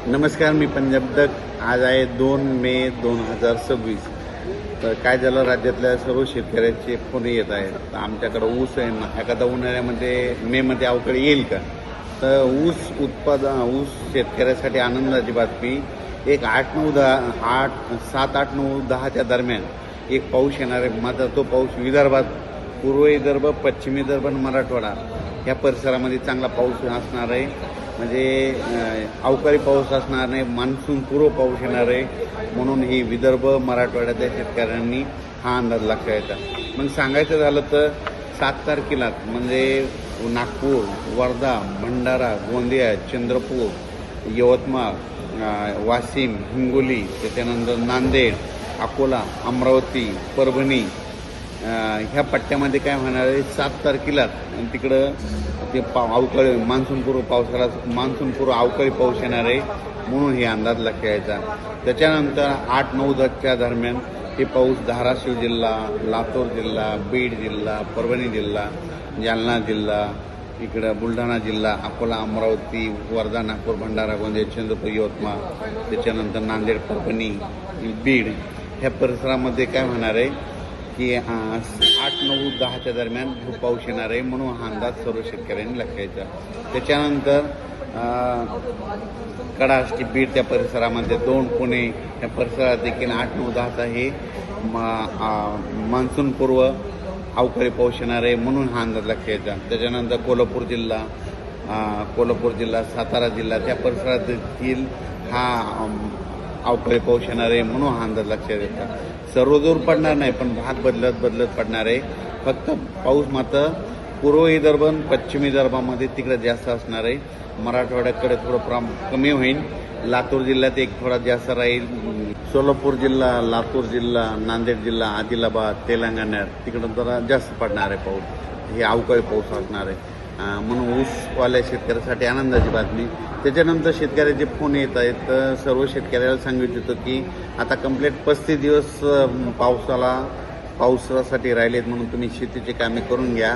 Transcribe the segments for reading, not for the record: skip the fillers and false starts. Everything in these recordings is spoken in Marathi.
नमस्कार, मी पंजाब दत्त. आज आहे 2 मे 2026. तर काय झालं, राज्यातल्या सर्व शेतकऱ्यांचे फोन येत आहेत. तर आमच्याकडं ऊस आहे ना, एखादा उन्हाळ्यामध्ये मेमध्ये अवकाळी येईल का? तर ऊस शेतकऱ्यासाठी आनंदाची बातमी. एक 7, 8, 9, 10च्या दरम्यान एक पाऊस येणार आहे. मात्र तो पाऊस विदर्भात, पूर्व विदर्भ, पश्चिम विदर्भ आणि मराठवाडा या परिसरामध्ये चांगला पाऊस असणार आहे. म्हणजे अवकाळी पाऊस असणार नाही, मान्सून पूर्व पाऊस येणार आहे. म्हणून ही विदर्भ मराठवाड्यातल्या शेतकऱ्यांनी हा अंदाज लक्षात घ्यायचा. मग सांगायचं झालं तर 7 तारखेला म्हणजे नागपूर, वर्धा, भंडारा, गोंदिया, चंद्रपूर, यवतमाळ, वाशिम, हिंगोली, त्याच्यानंतर नांदेड, अकोला, अमरावती, परभणी ह्या पट्ट्यामध्ये काय होणार आहे, 7 तारखेला तिकडं ते अवकाळी मान्सूनपूर्व अवकाळी पाऊस येणार आहे. म्हणून हे अंदाज लक्षात घ्यायचा. त्याच्यानंतर 8, 9, 10च्या दरम्यान हे पाऊस धाराशिव जिल्हा, लातूर जिल्हा, बीड जिल्हा, परभणी जिल्हा, जालना जिल्हा, इकडं बुलढाणा जिल्हा, अकोला, अमरावती, वर्धा, नागपूर, भंडारा, गोंदिया, चंद्रपूर, यवतमाळ, त्याच्यानंतर नांदेड, परभणी, बीड ह्या परिसरामध्ये काय होणार आहे की 8, 9, 10च्या दरम्यान खूप पाऊस येणार आहे. म्हणून हा अंदाज सर्व शेतकऱ्यांनी लक्षात घ्यायचा. त्याच्यानंतर कडाष्टी, बीड त्या परिसरामध्ये 2, पुणे या परिसरात देखील 8, 9, 10चा हे मान्सूनपूर्व अवकाळी पाऊस येणार आहे. म्हणून हा अंदाज लक्षात घ्यायचा. त्याच्यानंतर कोल्हापूर जिल्हा, सातारा जिल्हा त्या परिसरात देखील हा अवकाळी पाऊस येणार आहे. म्हणून हा अंदाज लक्षात घ्यायचा. सर्वदूर पडणार नाही, पण भाग बदलत पडणार आहे. फक्त पाऊस मात्र पूर्व विदर्भ आणि पश्चिम विदर्भामध्ये तिकडे जास्त असणार आहे. मराठवाड्याकडे थोडं कमी होईल. लातूर जिल्ह्यात एक थोडा जास्त राहील. सोलापूर जिल्हा, लातूर जिल्हा, नांदेड जिल्हा, आदिलाबाद, तेलंगणा तिकडं जरा जास्त पडणार आहे पाऊस. हे अवकाळी पाऊस असणार आहे. म्हणून ऊसवाल्या शेतकऱ्यासाठी आनंदाची बातमी. त्याच्यानंतर शेतकऱ्याचे फोन येत आहेत. तर सर्व शेतकऱ्याला सांगू इच्छितो की आता कंप्लीट 35 दिवस पावसासाठी राहिलेत. म्हणून तुम्ही शेतीची कामे करून घ्या.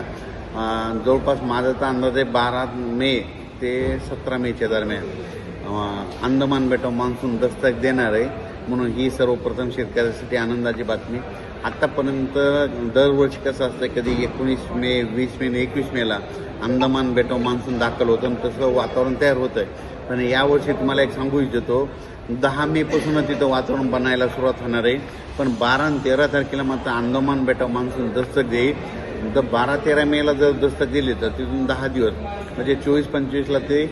जवळपास माझा तर अंदाज आहे 12 मे ते 17 मेच्या दरम्यान अंदमान बेटावर मान्सून दस्तक देणार आहे. म्हणून ही सर्वप्रथम शेतकऱ्यासाठी आनंदाची बातमी. आत्तापर्यंत दरवर्षी कसं असतं, कधी 19 मे, 20 मे, 21 मेला अंदमान बेटावर मान्सून दाखल होतं आणि तसं वातावरण तयार होतं आहे. पण यावर्षी तुम्हाला एक सांगू इच्छितो, 10 मेपासूनच तिथं वातावरण बनायला सुरुवात होणार आहे. पण 12 आणि 13 तारखेला मात्र अंदमान बेटावर मान्सून दस्तक देईल. तर 12-13 मेला जर दस्तक दिली तर तिथून 10 दिवस म्हणजे 24-25ला ते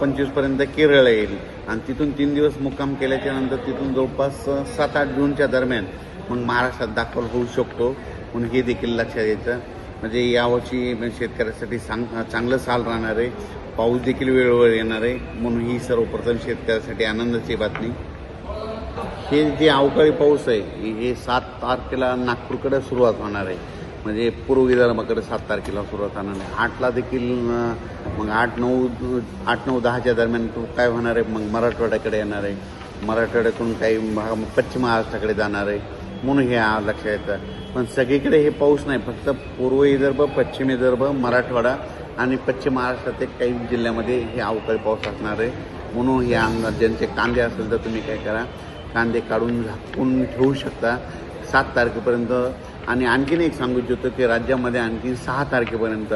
25पर्यंत केरळ येईल. आणि तिथून 3 दिवस मुक्काम केल्याच्या नंतर तिथून जवळपास 7-8 जूनच्या दरम्यान मग महाराष्ट्रात दाखल होऊ शकतो. म्हणून हे देखील लक्षात घ्यायचं. म्हणजे यावर्षी शेतकऱ्यासाठी चांगलं साल राहणार आहे. पाऊस देखील वेळेवर येणार आहे. म्हणून ही सर्वप्रथम शेतकऱ्यासाठी आनंदाची बातमी. हे जे अवकाळी पाऊस आहे हे 7 तारखेला नागपूरकडे सुरुवात होणार आहे. म्हणजे पूर्व विदर्भाकडे 7 तारखेला सुरुवात होणार आहे. 8ला देखील मग 8, 9, 10च्या दरम्यान काय होणार आहे, मग मराठवाड्याकडे येणार आहे. मराठवाड्यातून काही पश्चिम महाराष्ट्राकडे जाणार आहे. म्हणून हे लक्षात येतं. पण सगळीकडे हे पाऊस नाही, फक्त पूर्व विदर्भ, पश्चिम विदर्भ, मराठवाडा आणि पश्चिम महाराष्ट्रातील काही जिल्ह्यामध्ये हे अवकाळी पाऊस असणार आहे. म्हणून हे अंदाज, ज्यांचे कांदे असेल तर तुम्ही काय करा, कांदे काढून झाकून ठेवू शकता 7 तारखेपर्यंत. आणि आणखीन एक सांगू इच्छितो की राज्यामध्ये आणखी 6 तारखेपर्यंत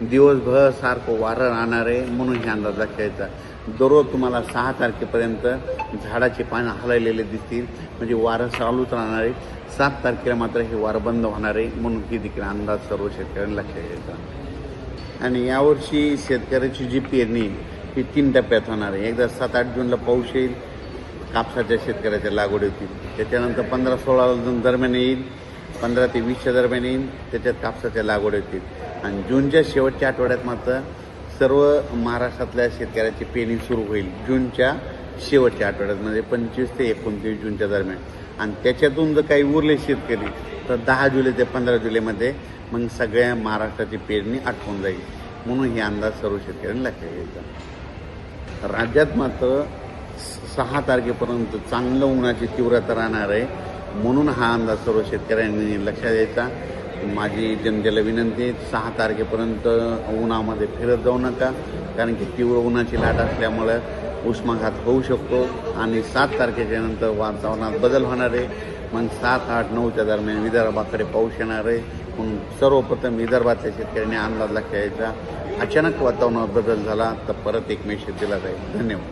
दिवसभर सारखं वारं राहणार आहे. म्हणून हे अंदाज लक्षात घ्यायचा. दररोज तुम्हाला 6 तारखेपर्यंत झाडाचे पानं हललेले दिसतील, म्हणजे वारं चालूच राहणार आहे. 7 तारखेला मात्र हे वारं बंद होणार आहे. म्हणून ही देखील अंदाज सर्व शेतकऱ्यांनी लक्षात घ्यायचा. आणि यावर्षी शेतकऱ्याची जी पेरणी ही 3 टप्प्यात होणार आहे. एकदा 7-8 जूनला पाऊस येईल, कापसाच्या शेतकऱ्याच्या लागवड होतील. त्याच्यानंतर 15-16 दरम्यान येईल, 15 ते 20च्या दरम्यान येईल, त्याच्यात कापसाच्या लागवड होतील. आणि जूनच्या शेवटच्या आठवड्यात मात्र सर्व महाराष्ट्रातल्या शेतकऱ्याची पेरणी सुरू होईल. जूनच्या शेवटच्या आठवड्यात म्हणजे 25 ते 29 जूनच्या दरम्यान. आणि त्याच्यातून जर काही उरले शेतकरी तर 10 जुलै ते 15 जुलैमध्ये मग सगळ्या महाराष्ट्राची पेरणी आटवून जाईल. म्हणून हे अंदाज सर्व शेतकऱ्यांनी लक्षात घ्यायचा. राज्यात मात्र 6 तारखेपर्यंत चांगलं उन्हाची तीव्रता राहणार आहे. म्हणून हा अंदाज सर्व शेतकऱ्यांनी लक्षात द्यायचा. माझी जनतेला विनंती आहे, 6 तारखेपर्यंत उन्हामध्ये फिरत जाऊ नका. कारण की तीव्र उन्हाची लाट असल्यामुळं उष्माघात होऊ शकतो आणि 7 तारखेच्या नंतर वातावरणात बदल होणार आहे. मग 7, 8, 9च्या दरम्यान विदर्भाकडे पाऊस येणार आहे. म्हणून सर्वप्रथम विदर्भातल्या शेतकऱ्यांनी अंदाज लक्षात घ्यायचा. अचानक वातावरणात बदल झाला तर परत एक मेसेज दिला जाईल. धन्यवाद.